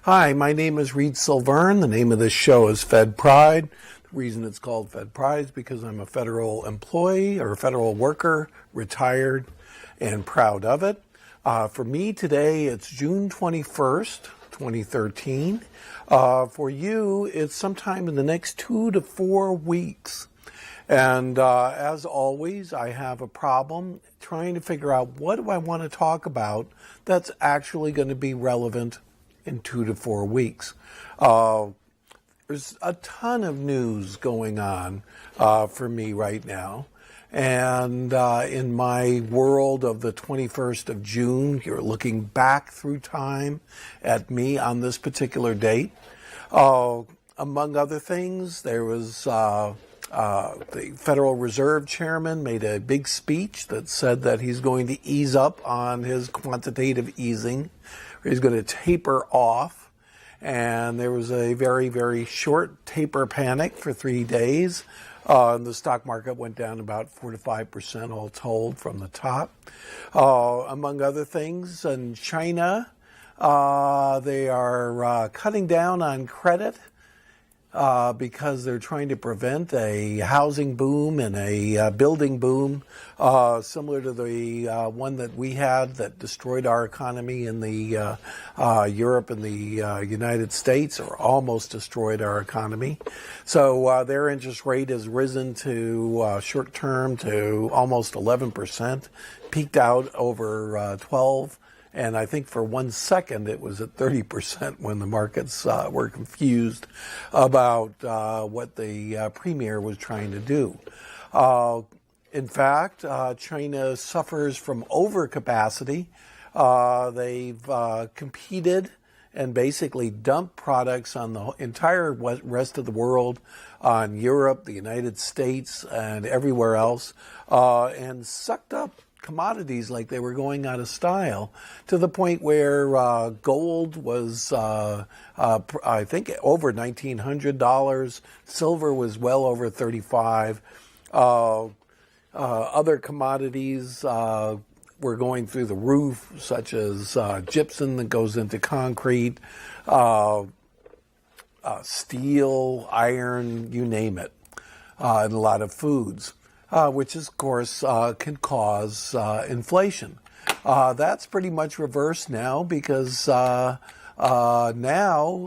Hi, my name is Reed Silverne. The name of this show is Fed Pride. The reason it's called Fed Pride is because I'm a federal employee or a federal worker, retired, and proud of it. For me today, it's June 21st, 2013. For you, it's sometime in the next 2 to 4 weeks. And as always, I have a problem trying to figure out what do I want to talk about that's actually going to be relevant in 2 to 4 weeks. There's a ton of news going on for me right now. And in my world of the 21st of June, you're looking back through time at me on this particular date. Among other things, there was the Federal Reserve Chairman made a big speech that said that he's going to ease up on his quantitative easing. He's going to taper off. And there was a very, very short taper panic for 3 days. And the stock market went down about 4 to 5% all told from the top. Among other things, in China, they are cutting down on credit because they're trying to prevent a housing boom and a building boom similar to the one that we had that destroyed our economy in the Europe and the United States, or almost destroyed our economy. So their interest rate has risen to short term to almost 11%, peaked out over 12%. And I think for 1 second it was at 30% when the markets were confused about what the premier was trying to do. In fact, China suffers from overcapacity. They've competed and basically dumped products on the entire rest of the world, on Europe, the United States, and everywhere else, and sucked up commodities like they were going out of style, to the point where gold was, I think, over $1,900. Silver was well over $35. Other commodities were going through the roof, such as gypsum that goes into concrete, steel, iron, you name it, and a lot of foods. Which, of course, can cause inflation. That's pretty much reversed now because now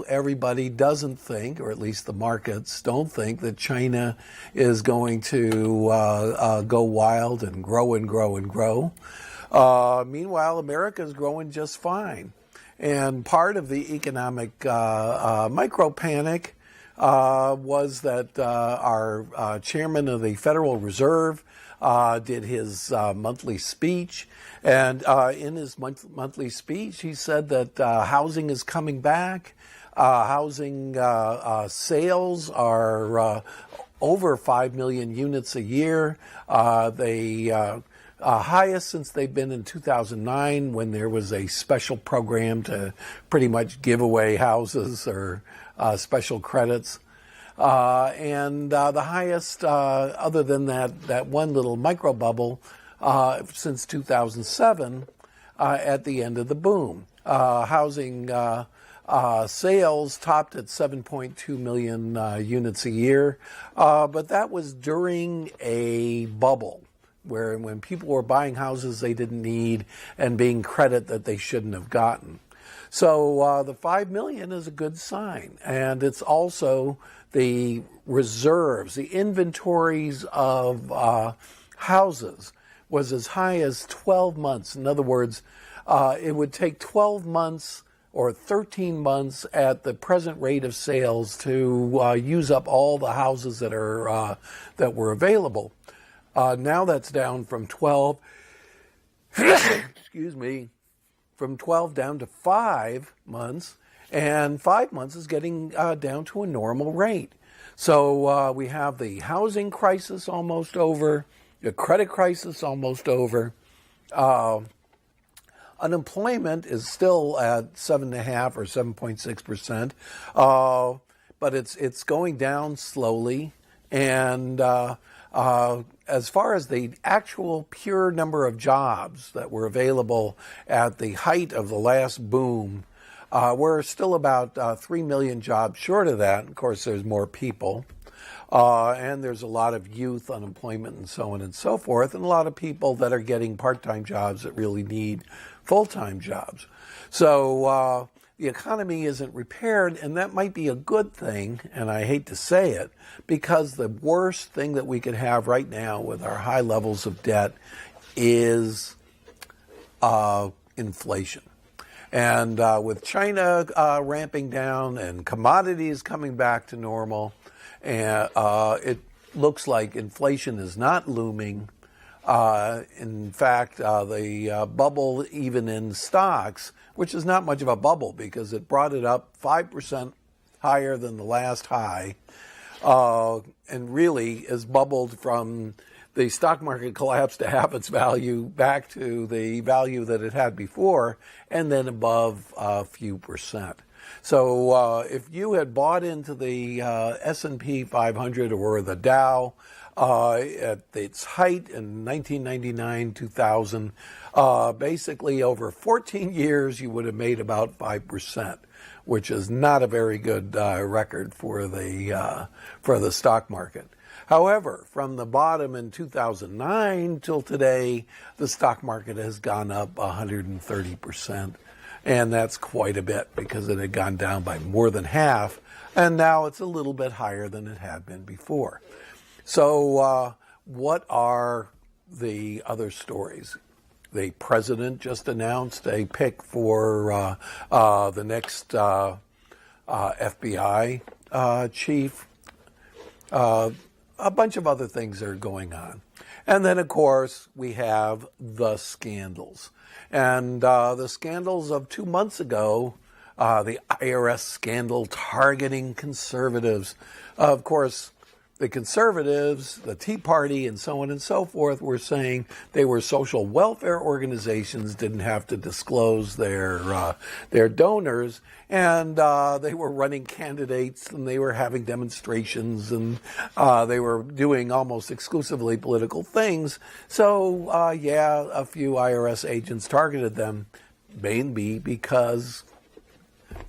everybody doesn't think, or at least the markets don't think, that China is going to go wild and grow and grow and grow. Meanwhile, America is growing just fine. And part of the economic micro panic was that our chairman of the Federal Reserve did his monthly speech. And in his monthly speech, he said that housing is coming back. Housing sales are over 5 million units a year. They highest since they've been in 2009, when there was a special program to pretty much give away houses or special credits. And the highest, other than that one little micro bubble, since 2007, at the end of the boom. Housing sales topped at 7.2 million units a year, but that was during a bubble, where when people were buying houses they didn't need and being credit that they shouldn't have gotten. So the 5 million is a good sign. And it's also the reserves, the inventories of houses was as high as 12 months. In other words, it would take 12 months or 13 months at the present rate of sales to use up all the houses that are that were available. Now that's down from 12, excuse me, from 12 down to 5 months, and 5 months is getting down to a normal rate. So we have the housing crisis almost over, the credit crisis almost over. Unemployment is still at 7.5 or 7.6%, but it's going down slowly. And as far as the actual pure number of jobs that were available at the height of the last boom, We're still about 3 million jobs short of that. Of course, there's more people. And there's a lot of youth unemployment and so on and so forth, and a lot of people that are getting part-time jobs that really need full-time jobs. So the economy isn't repaired, and that might be a good thing, and I hate to say it, because the worst thing that we could have right now with our high levels of debt is inflation. And with China ramping down and commodities coming back to normal, and it looks like inflation is not looming. In fact, the bubble even in stocks, which is not much of a bubble because it brought it up 5% higher than the last high, and really is bubbled from the stock market collapse to half its value back to the value that it had before, and then above a few percent. So if you had bought into the S&P 500 or the Dow at its height in 1999, 2000, basically over 14 years you would have made about 5%, which is not a very good record for the stock market. However, from the bottom in 2009 till today, the stock market has gone up 130%. And that's quite a bit because it had gone down by more than half, and now it's a little bit higher than it had been before. So what are the other stories? The president just announced a pick for the next FBI chief. A bunch of other things are going on. And then, of course, we have the scandals. And the scandals of 2 months ago, the IRS scandal targeting conservatives. Of course, the conservatives, the Tea Party, and so on and so forth were saying they were social welfare organizations, didn't have to disclose their donors, and they were running candidates, and they were having demonstrations, and they were doing almost exclusively political things. So, a few IRS agents targeted them, mainly because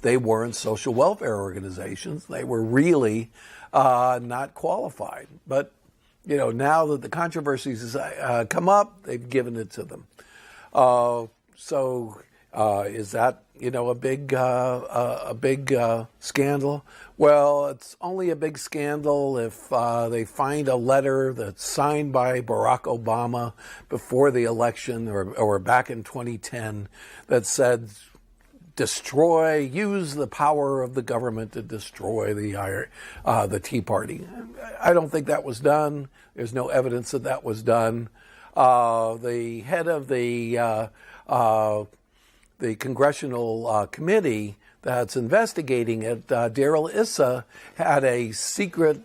they weren't social welfare organizations. They were really not qualified. But, now that the controversies come up, they've given it to them. So is that, a big scandal? Well, it's only a big scandal if they find a letter that's signed by Barack Obama before the election or back in 2010 that said, use the power of the government to destroy the Tea Party. I don't think that was done. There's no evidence that was done. The head of the congressional committee that's investigating it, Darrell Issa, had a secret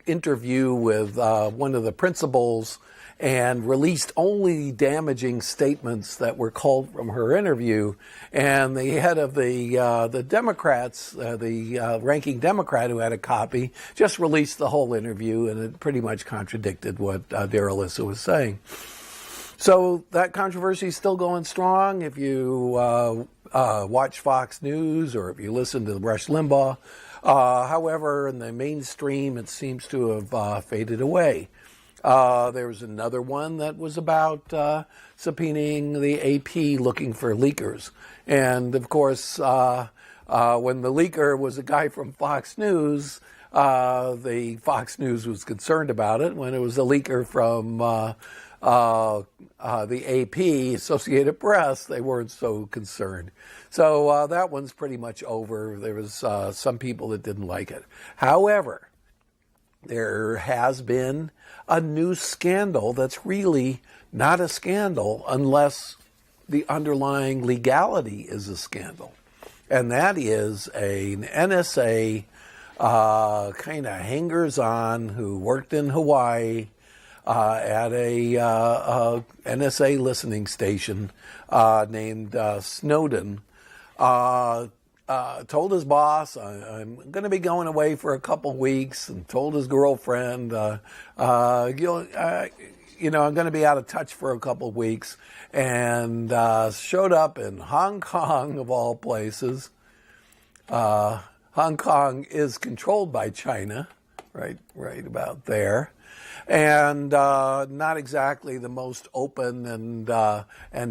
interview with one of the principals and released only damaging statements that were culled from her interview. And the head of the Democrats, the ranking Democrat who had a copy, just released the whole interview, and it pretty much contradicted what Darrell Issa was saying. So that controversy is still going strong. If you watch Fox News or if you listen to Rush Limbaugh, however, in the mainstream, it seems to have faded away. There was another one that was about subpoenaing the AP looking for leakers. And, of course, when the leaker was a guy from Fox News, the Fox News was concerned about it. When it was a leaker from the AP, Associated Press, they weren't so concerned. So that one's pretty much over. There was some people that didn't like it. However, there has been a new scandal that's really not a scandal unless the underlying legality is a scandal. And that is an NSA kind of hangers-on who worked in Hawaii at a NSA listening station named Snowden. Told his boss, I'm going to be going away for a couple weeks, and told his girlfriend, I'm going to be out of touch for a couple of weeks, and showed up in Hong Kong, of all places. Hong Kong is controlled by China, right about there, and not exactly the most open and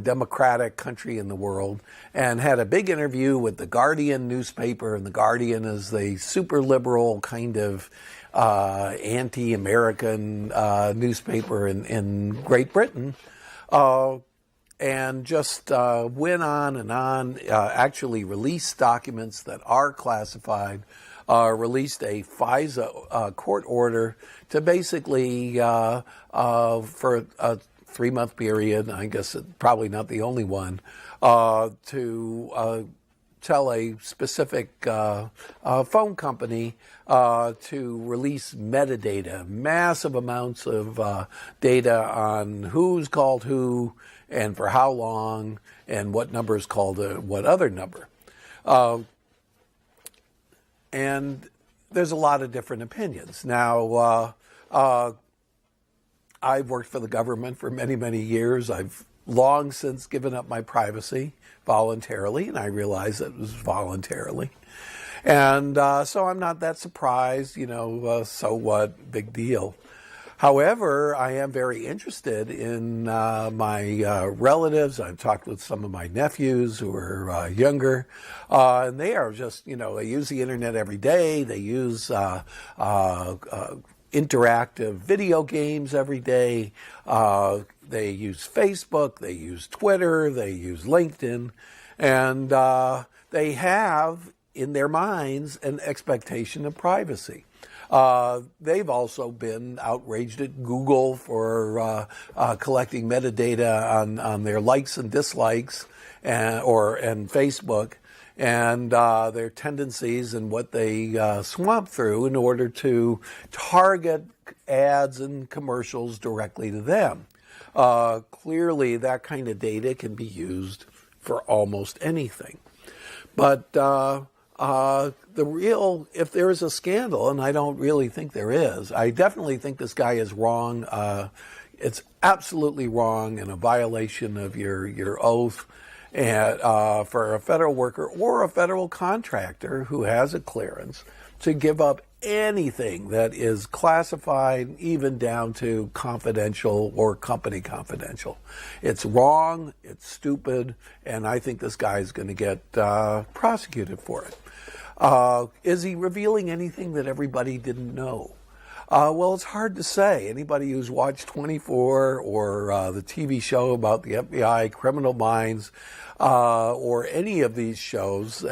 democratic country in the world. And had a big interview with the Guardian newspaper, and the Guardian is the super liberal kind of anti-American newspaper in Great Britain. And just went on and on, actually released documents that are classified, released a FISA court order to basically, for a 3-month period, I guess probably not the only one, to tell a specific phone company to release metadata, massive amounts of data on who's called who, and for how long, and what number is called what other number. And there's a lot of different opinions. Now, I've worked for the government for many, many years. I've long since given up my privacy voluntarily, and I realized it was voluntarily. And so I'm not that surprised, so what, big deal. However, I am very interested in my relatives. I've talked with some of my nephews who are younger, and they are just, they use the internet every day. They use interactive video games every day. They use Facebook, they use Twitter, they use LinkedIn, and they have in their minds an expectation of privacy. They've also been outraged at Google for collecting metadata on their likes and dislikes, and Facebook, and their tendencies and what they swamp through in order to target ads and commercials directly to them. Clearly, that kind of data can be used for almost anything. But if there is a scandal, and I don't really think there is, I definitely think this guy is wrong. It's absolutely wrong and a violation of your oath. And for a federal worker or a federal contractor who has a clearance to give up anything that is classified, even down to confidential or company confidential. It's wrong, it's stupid, and I think this guy is going to get prosecuted for it. Is he revealing anything that everybody didn't know? Well, it's hard to say. Anybody who's watched 24 or the TV show about the FBI, Criminal Minds, or any of these shows,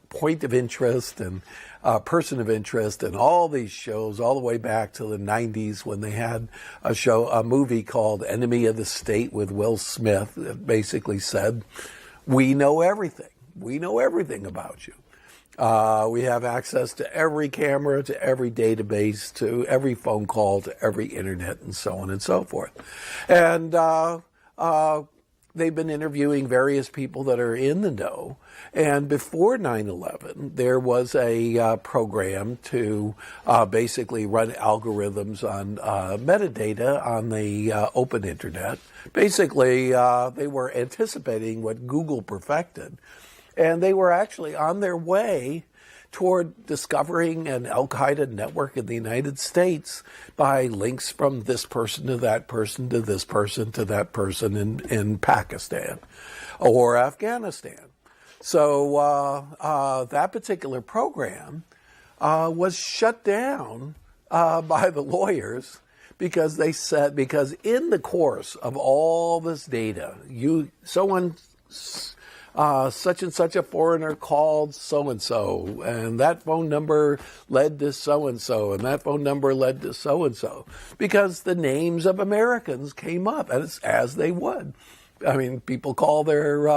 Point of Interest and Person of Interest, and all these shows all the way back to the 90s when they had a movie called Enemy of the State with Will Smith that basically said, we know everything. We know everything about you. We have access to every camera, to every database, to every phone call, to every internet, and so on and so forth. And they've been interviewing various people that are in the know. And before 9/11, there was a program to basically run algorithms on metadata on the open internet. Basically, they were anticipating what Google perfected. And they were actually on their way toward discovering an al-Qaeda network in the United States by links from this person to that person to this person to that person in Pakistan or Afghanistan. So that particular program was shut down by the lawyers because they said, because in the course of all this data, such and such a foreigner called so-and-so, and that phone number led to so-and-so, and that phone number led to so-and-so, because the names of Americans came up, as they would. I mean, people call their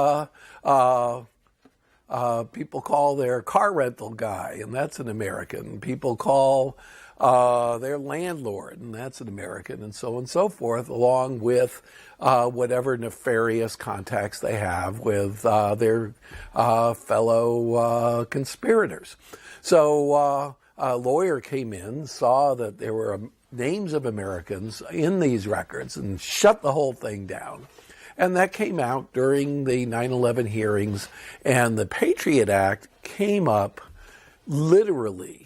car rental guy, and that's an American. People call their landlord, and that's an American, and so on and so forth, along with whatever nefarious contacts they have with their fellow conspirators. So a lawyer came in, saw that there were names of Americans in these records and shut the whole thing down. And that came out during the 9/11 hearings, and the Patriot Act came up literally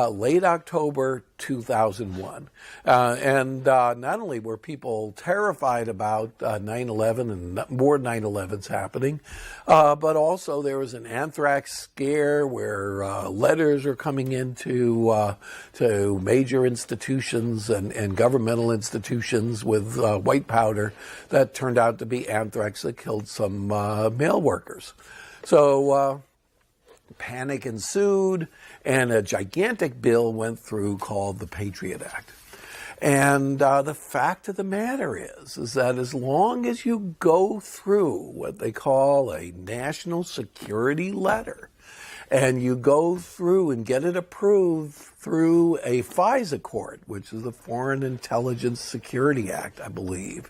late October 2001. And not only were people terrified about 9/11 and more 9/11s happening, but also there was an anthrax scare where letters are coming into to major institutions and governmental institutions with white powder that turned out to be anthrax that killed some mail workers. So panic ensued, and a gigantic bill went through called the Patriot Act. And the fact of the matter is that as long as you go through what they call a national security letter, and you go through and get it approved through a FISA court, which is the Foreign Intelligence Security Act, I believe,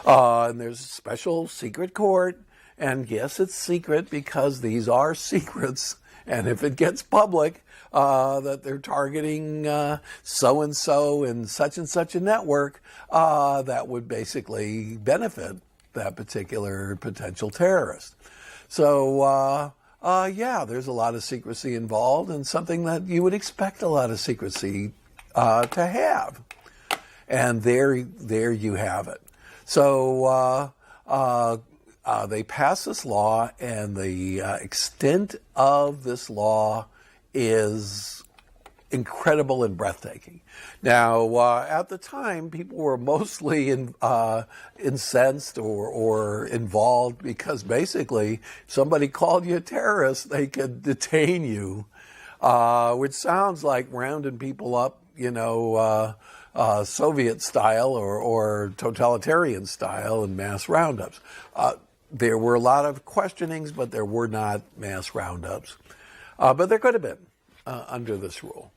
and there's a special secret court. And yes, it's secret because these are secrets. And if it gets public that they're targeting so-and-so in such and such a network, that would basically benefit that particular potential terrorist. So, yeah, there's a lot of secrecy involved, and something that you would expect a lot of secrecy to have. And there you have it. So they passed this law, and the extent of this law is incredible and breathtaking. Now, at the time, people were mostly incensed or involved because basically somebody called you a terrorist, they could detain you, which sounds like rounding people up, Soviet style or totalitarian style and mass roundups. There were a lot of questionings, but there were not mass roundups. But there could have been under this rule.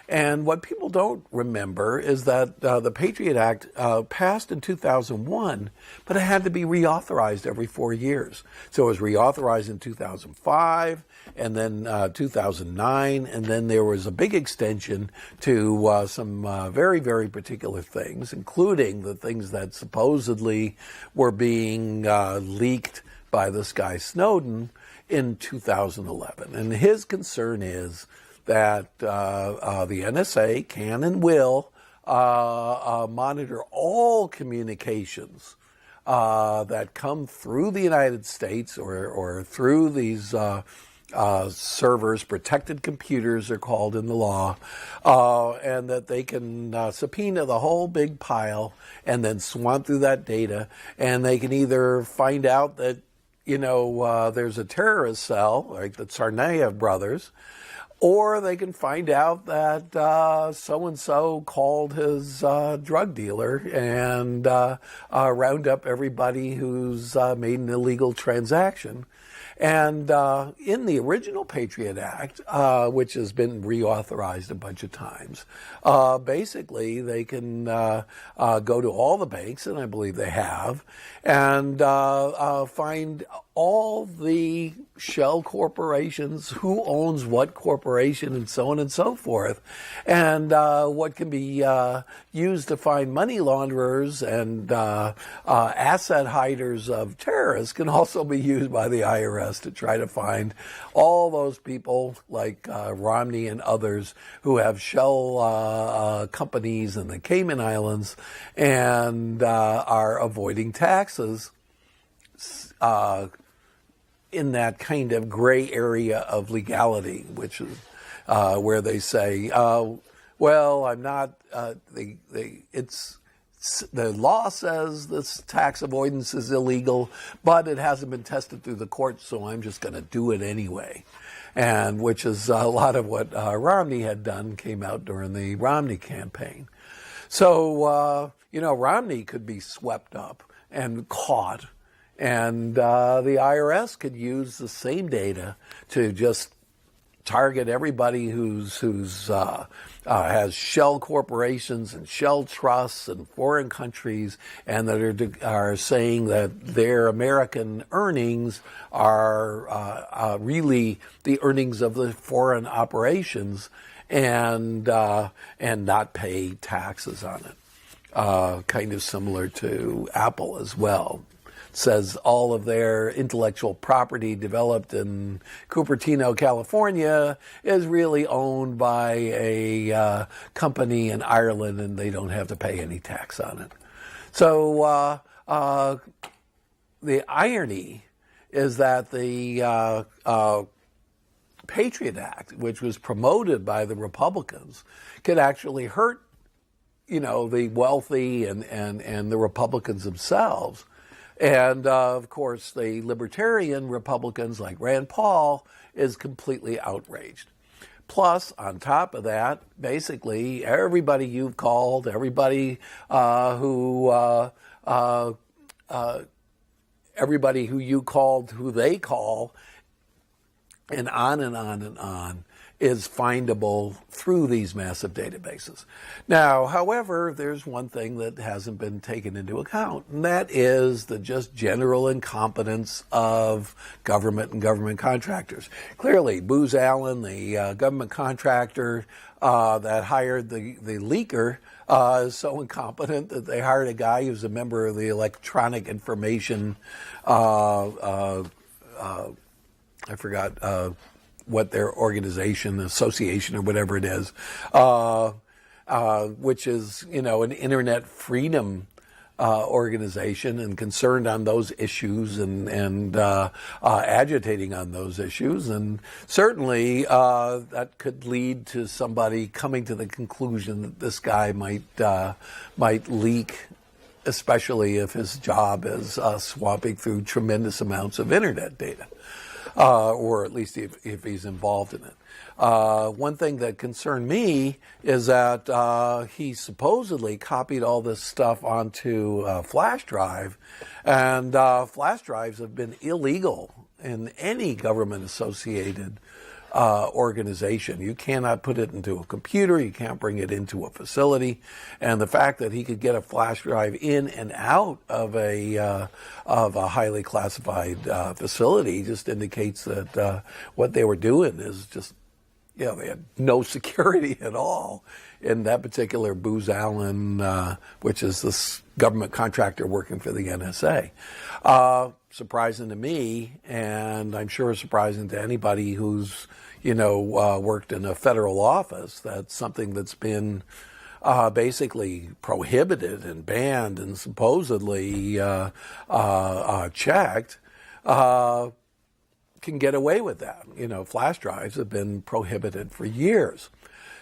And what people don't remember is that the Patriot Act passed in 2001, but it had to be reauthorized every 4 years. So it was reauthorized in 2005, and then 2009, and then there was a big extension to some very, very particular things, including the things that supposedly were being leaked by this guy Snowden in 2011. And his concern is that the NSA can and will monitor all communications that come through the United States or through these servers, protected computers are called in the law, and that they can subpoena the whole big pile and then swan through that data, and they can either find out that there's a terrorist cell, like the Tsarnaev brothers, or they can find out that so-and-so called his drug dealer and round up everybody who's made an illegal transaction. And in the original Patriot Act, which has been reauthorized a bunch of times, basically they can go to all the banks, and I believe they have, and find all the shell corporations, who owns what corporation, and so on and so forth. And what can be used to find money launderers and asset hiders of terrorists can also be used by the IRS to try to find all those people like Romney and others who have shell companies in the Cayman Islands and are avoiding taxes in that kind of gray area of legality, which is where they say, well, I'm not, the law says this tax avoidance is illegal, but it hasn't been tested through the courts, so I'm just going to do it anyway. And which is a lot of what Romney had done, came out during the Romney campaign. So, Romney could be swept up and caught, and the IRS could use the same data to just target everybody who's has shell corporations and shell trusts in foreign countries, and that are saying that their American earnings are really the earnings of the foreign operations, and not pay taxes on it. Kind of similar to Apple as well. Says all of their intellectual property developed in Cupertino, California, is really owned by a company in Ireland, and they don't have to pay any tax on it. So the irony is that the Patriot Act, which was promoted by the Republicans, could actually hurt, the wealthy and the Republicans themselves. And, of course, the libertarian Republicans like Rand Paul is completely outraged. Plus, on top of that, basically, everybody you've called, everybody everybody who you called, who they call, and on and on and on, is findable through these massive databases. Now, however, there's one thing that hasn't been taken into account, and that is the just general incompetence of government and government contractors. Clearly, Booz Allen, the government contractor that hired the leaker, is so incompetent that they hired a guy who's a member of the Electronic Information, I forgot what their organization, association, or whatever it is, which is, an internet freedom organization and concerned on those issues and agitating on those issues. And certainly that could lead to somebody coming to the conclusion that this guy might leak, especially if his job is swamping through tremendous amounts of internet data. Or at least if he's involved in it. One thing that concerned me is that he supposedly copied all this stuff onto a flash drive, and flash drives have been illegal in any government-associated organization. You cannot put it into a computer. You can't bring it into a facility. And the fact that he could get a flash drive in and out of a highly classified facility just indicates that what they were doing is just, they had no security at all in that particular Booz Allen, which is this government contractor working for the NSA. Surprising to me, and I'm sure surprising to anybody who's, worked in a federal office. That's something that's been basically prohibited and banned and supposedly checked, can get away with that. Flash drives have been prohibited for years.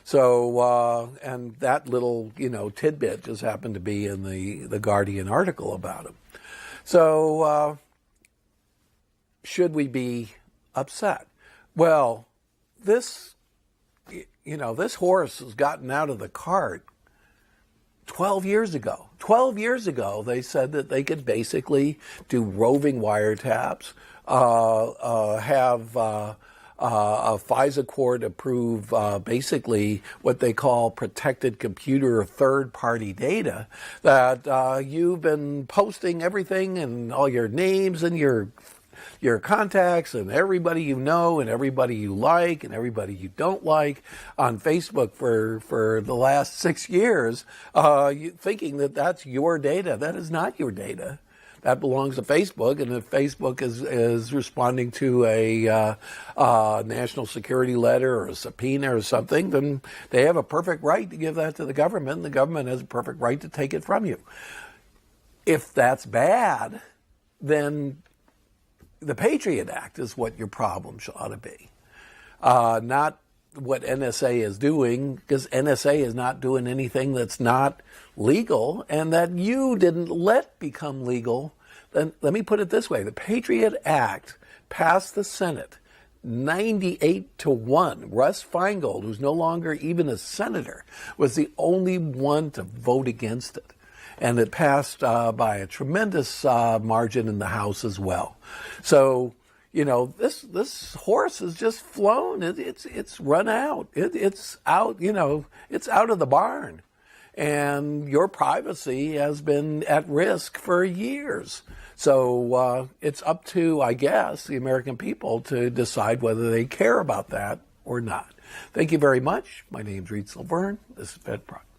So, and that little, tidbit just happened to be in the Guardian article about him. So, should we be upset? Well, this horse has gotten out of the cart 12 years ago. 12 years ago, they said that they could basically do roving wiretaps, have a FISA court approve basically what they call protected computer third-party data, that you've been posting everything and all your names and your contacts and everybody you know and everybody you like and everybody you don't like on Facebook for the last 6 years, thinking that that's your data. That is not your data. That belongs to Facebook, and if Facebook is responding to a national security letter or a subpoena or something, then they have a perfect right to give that to the government, and the government has a perfect right to take it from you. If that's bad, then the Patriot Act is what your problem ought to be, not what NSA is doing, because NSA is not doing anything that's not legal and that you didn't let become legal. Then let me put it this way. The Patriot Act passed the Senate 98-1. Russ Feingold, who's no longer even a senator, was the only one to vote against it. And it passed by a tremendous margin in the House as well. So, this horse has just flown. It's run out. It's out. It's out of the barn, and your privacy has been at risk for years. So it's up to, I guess, the American people to decide whether they care about that or not. Thank you very much. My name's Reed Silverne. This is Fed Pride.